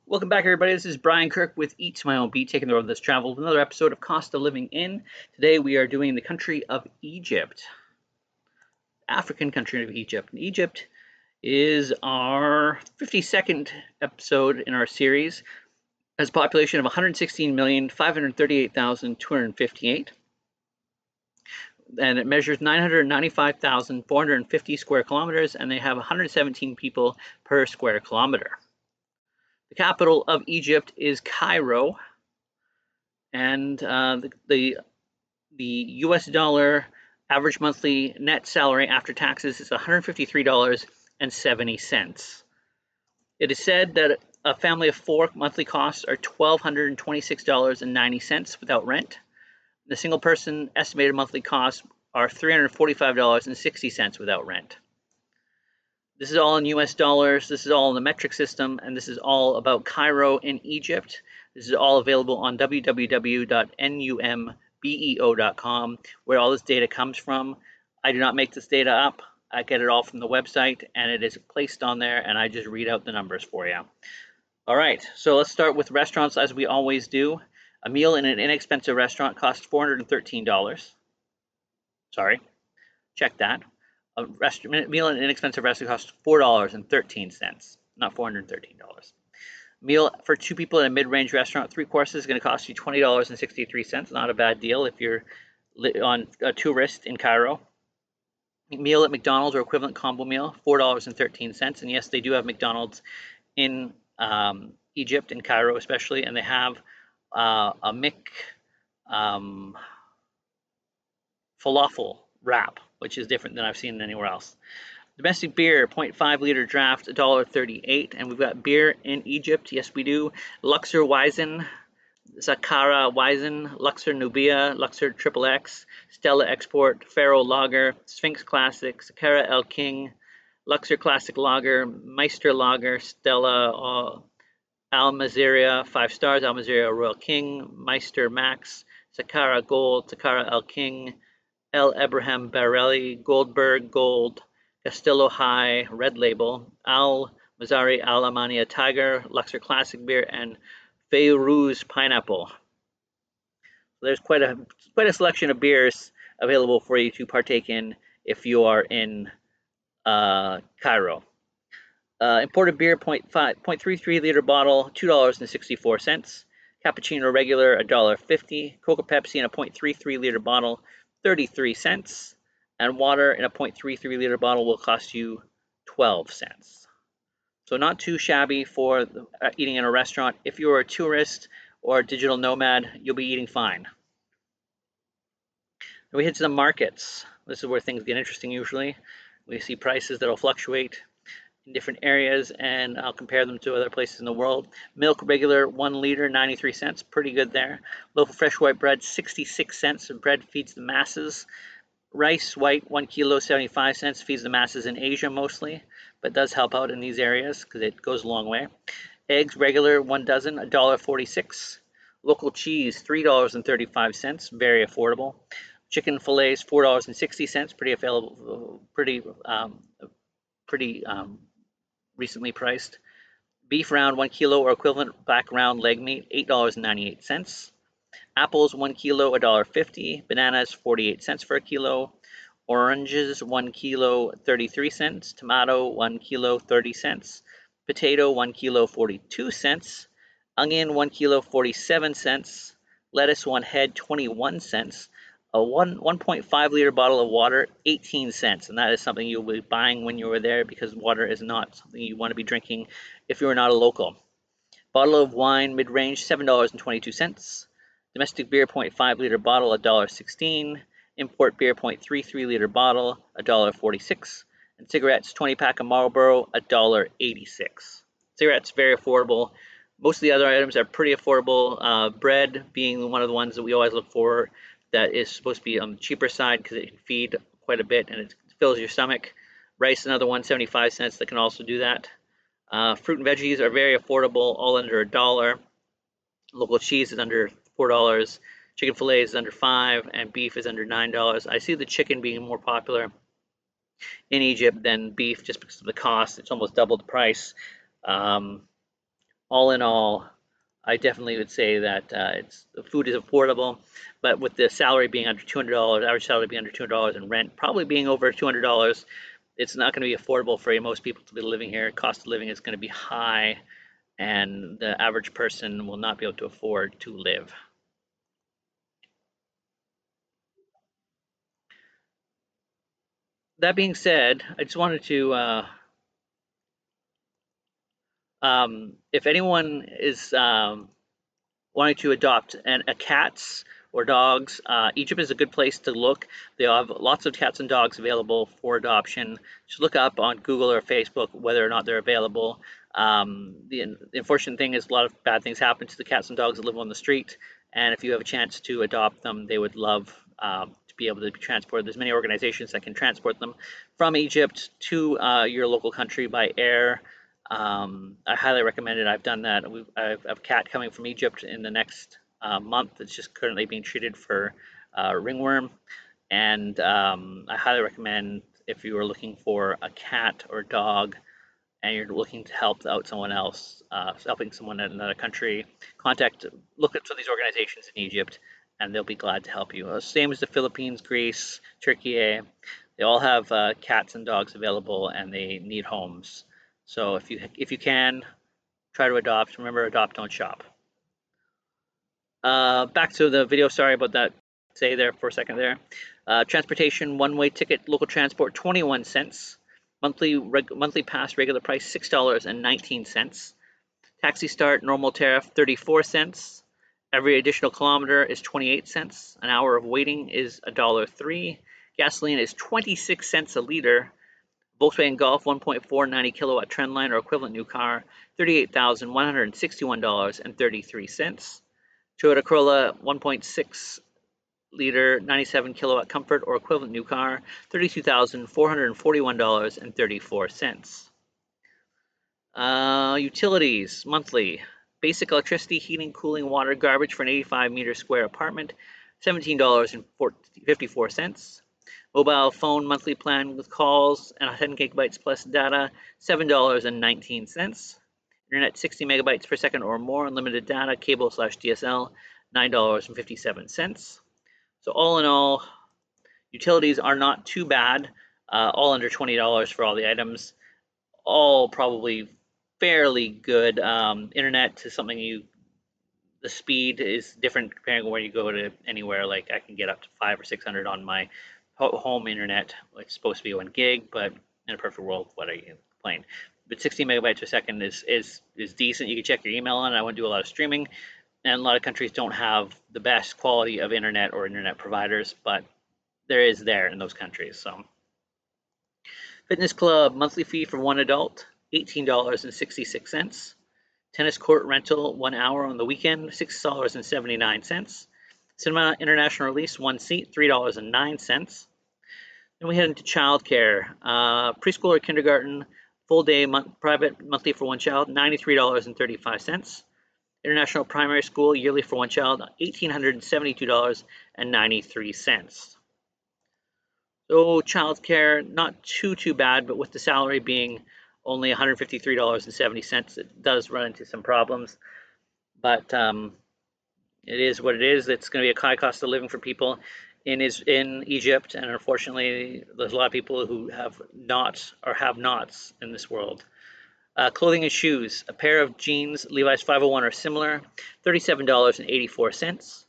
Welcome back, everybody. This is Brian Kirk with Eats My Own Beat, taking the road less traveled with another episode of Cost of Living In. Today we are doing the country of Egypt, African country of Egypt. And Egypt is our 52nd episode in our series. It has a population of 116,538,258. And it measures 995,450 square kilometers, and they have 117 people per square kilometer. The capital of Egypt is Cairo, and the US dollar average monthly net salary after taxes is $153.70. It is said that a family of four monthly costs are $1,226.90 without rent. The single person estimated monthly costs are $345.60 without rent. This is all in US dollars, this is all in the metric system, and this is all about Cairo in Egypt. This is all available on www.numbeo.com, where all this data comes from. I do not make this data up. I get it all from the website, and it is placed on there, and I just read out the numbers for you. All right, so let's start with restaurants as we always do. A meal in an inexpensive restaurant costs $413. Sorry, check that. A meal in an inexpensive restaurant costs $4.13, not $413. Meal for two people in a mid-range restaurant, 3 courses, is going to cost you $20.63. Not a bad deal if you're on a tourist in Cairo. Meal at McDonald's or equivalent combo meal, $4.13. And yes, they do have McDonald's in Egypt, in Cairo especially, and they have a falafel wrap, which is different than I've seen anywhere else. Domestic beer, 0.5 liter draft, $1.38. And we've got beer in Egypt. Yes, we do. Luxor Weizen, Sakara Weizen, Luxor Nubia, Luxor Triple X, Stella Export, Pharaoh Lager, Sphinx Classic, Sakara El King, Luxor Classic Lager, Meister Lager, Stella Al Mazeria, 5 stars, Al Mazeria Royal King, Meister Max, Sakara Gold, Sakara El King, El Abraham Barelli, Goldberg Gold, Castillo High, Red Label, Al Mazari Al Amania Tiger, Luxor Classic Beer, and Feyrouz Pineapple. So there's quite a selection of beers available for you to partake in if you are in Cairo. Imported beer, 0.33 liter bottle, $2.64. Cappuccino regular, $1.50. Coca Pepsi in a 0.33 liter bottle, 33 cents. And water in a 0.33 liter bottle will cost you 12 cents. So not too shabby for eating in a restaurant. If you're a tourist or a digital nomad, you'll be eating fine. And we head to the markets. This is where things get interesting usually. We see prices that'll fluctuate in different areas, and I'll compare them to other places in the world. Milk regular, 1 liter, 93 cents, pretty good there. Loaf of fresh white bread, 66 cents. Bread feeds the masses. Rice white, 1 kilo, 75 cents, feeds the masses in Asia mostly, but does help out in these areas because it goes a long way. Eggs regular, 1 dozen, $1.46. Local cheese, $3.35, very affordable. Chicken fillets, $4.60, pretty available, pretty recently priced. Beef round, 1 kilo or equivalent black round leg meat, $8.98. Apples, 1 kilo, $1.50. Bananas, 48 cents for a kilo. Oranges, 1 kilo, 33 cents. Tomato, 1 kilo, 30 cents. Potato, 1 kilo, 42 cents. Onion, 1 kilo, 47 cents. Lettuce, 1 head, 21 cents. A 1.5 liter bottle of water, 18 cents. And that is something you'll be buying when you are there because water is not something you want to be drinking if you're not a local. Bottle of wine, mid-range, $7.22. Domestic beer, 0.5 liter bottle, $1.16. Import beer, 0.33 liter bottle, $1.46. And cigarettes, 20 pack of Marlboro, $1.86. Cigarettes, very affordable. Most of the other items are pretty affordable. Bread being one of the ones that we always look for that is supposed to be on the cheaper side because it can feed quite a bit and it fills your stomach. Rice, another one, 75 cents, that can also do that. Fruit and veggies are very affordable, all under $1. Local cheese is under $4. Chicken fillet is under $5, and beef is under $9. I see the chicken being more popular in Egypt than beef just because of the cost. It's almost double the price. all in all, I definitely would say that the food is affordable, but with the salary being under $200, average salary being under $200, and rent probably being over $200, it's not going to be affordable for most people to be living here. Cost of living is going to be high, and the average person will not be able to afford to live. That being said, I just wanted to, if anyone is wanting to adopt a cats or dogs, Egypt is a good place to look. They have lots of cats and dogs available for adoption. Just look up on Google or Facebook whether or not they're available. The unfortunate thing is a lot of bad things happen to the cats and dogs that live on the street. And if you have a chance to adopt them, they would love to be able to be transported. There's many organizations that can transport them from Egypt to your local country by air. I highly recommend it. I've done that. I have a cat coming from Egypt in the next month. It's just currently being treated for ringworm, and I highly recommend if you are looking for a cat or dog and you're looking to help out someone else, helping someone in another country, look at some of these organizations in Egypt, and they'll be glad to help you. Same as the Philippines, Greece, Turkey. They all have cats and dogs available, and they need homes. So if you can try to adopt, remember adopt, don't shop. Back to the video. Sorry about that. Stay there for a second there. Transportation, one-way ticket, local transport, 21 cents. Monthly pass, regular price, $6.19. Taxi start, normal tariff, 34 cents. Every additional kilometer is 28 cents. An hour of waiting is $1.03. Gasoline is 26 cents a liter. Volkswagen Golf 1.4 90 kilowatt trendline or equivalent new car, $38,161.33. Toyota Corolla 1.6 liter 97 kilowatt comfort or equivalent new car, $32,441.34. Utilities monthly. Basic electricity, heating, cooling, water, garbage for an 85-meter square apartment, $17.54. Mobile phone monthly plan with calls and 10 gigabytes plus data, $7.19. Internet 60 megabytes per second or more, unlimited data, cable/DSL, $9.57. So all in all, utilities are not too bad, all under $20 for all the items, all probably fairly good. Internet to something the speed is different depending on where you go to anywhere. Like I can get up to 500 or 600 on my home internet. It's supposed to be 1 gig, but in a perfect world, what are you playing? But 60 megabytes per second is decent. You can check your email on it. I want to do a lot of streaming, and a lot of countries don't have the best quality of internet or internet providers, but there is there in those countries. So, fitness club monthly fee for one adult, $18.66. Tennis court rental 1 hour on the weekend, $6.79. Cinema international release, one seat, $3.09. Then we head into childcare. Preschool or kindergarten, full day private monthly for one child, $93.35. International primary school yearly for one child, $1,872.93. So childcare, not too bad, but with the salary being only $153.70, it does run into some problems. But it is what it is. It's going to be a high cost of living for people in Egypt, and unfortunately, there's a lot of people who have nots or have nots in this world. Clothing and shoes. A pair of jeans, Levi's 501 or similar, $37.84.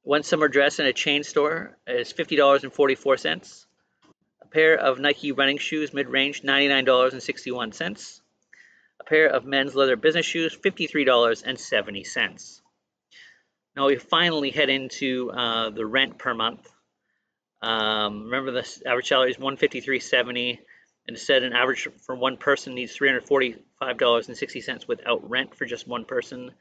One summer dress in a chain store is $50.44. A pair of Nike running shoes mid-range, $99.61. A pair of men's leather business shoes, $53.70. Now we finally head into the rent per month. Remember, the average salary is $153.70. And it said an average for one person needs $345.60 without rent for just one person.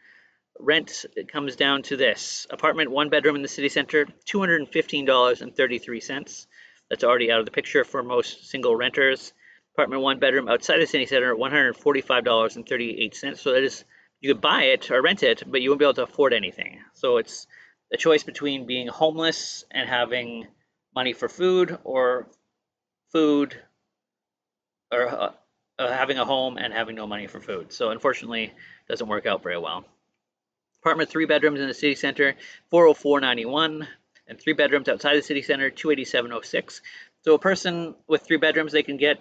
Rent, it comes down to this. Apartment, one bedroom in the city center, $215.33. That's already out of the picture for most single renters. Apartment, one bedroom outside the city center, $145.38. So that is, you could buy it or rent it, but you won't be able to afford anything. So it's a choice between being homeless and having money for food, or food or having a home and having no money for food. So unfortunately, it doesn't work out very well. Apartment 3 bedrooms in the city center, 404.91, and 3 bedrooms outside the city center, 287.06. So a person with 3 bedrooms, they can get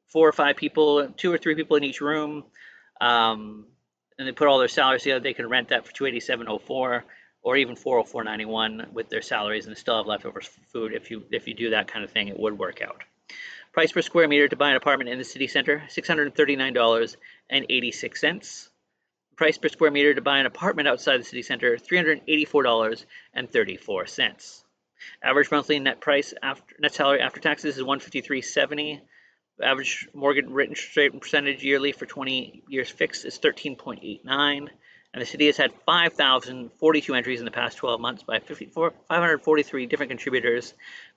4 or 5 people, 2 or 3 people in each room, and they put all their salaries together. They can rent that for 287.04 or even 404.91 with their salaries and still have leftovers for food. If you do that kind of thing, it would work out. Price per square meter to buy an apartment in the city center, $639.86. Price per square meter to buy an apartment outside the city center, $384.34. Average monthly net salary after taxes is $153.70. Average mortgage interest rate percentage yearly for 20 years fixed is 13.89. And the city has had 5,042 entries in the past 12 months by 543 different contributors.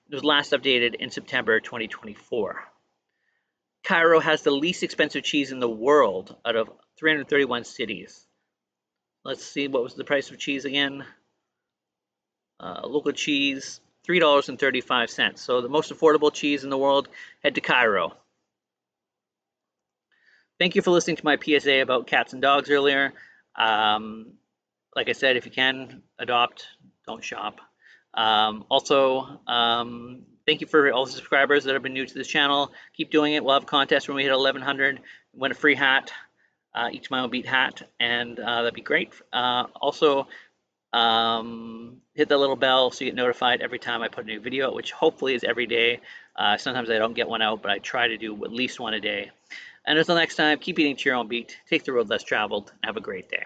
It was last updated in September 2024. Cairo has the least expensive cheese in the world out of 331 cities. Let's see, what was the price of cheese again? Local cheese, $3.35. So the most affordable cheese in the world, head to Cairo. Thank you for listening to my PSA about cats and dogs earlier. Like I said, if you can, adopt, don't shop. Thank you for all the subscribers that have been new to this channel. Keep doing it. We'll have a contest when we hit 1,100. Win a free hat, each mile beat hat, and that'd be great. Hit the little bell so you get notified every time I put a new video out, which hopefully is every day. Sometimes I don't get one out, but I try to do at least one a day. And until next time, keep eating to your own beat, take the road less traveled, and have a great day.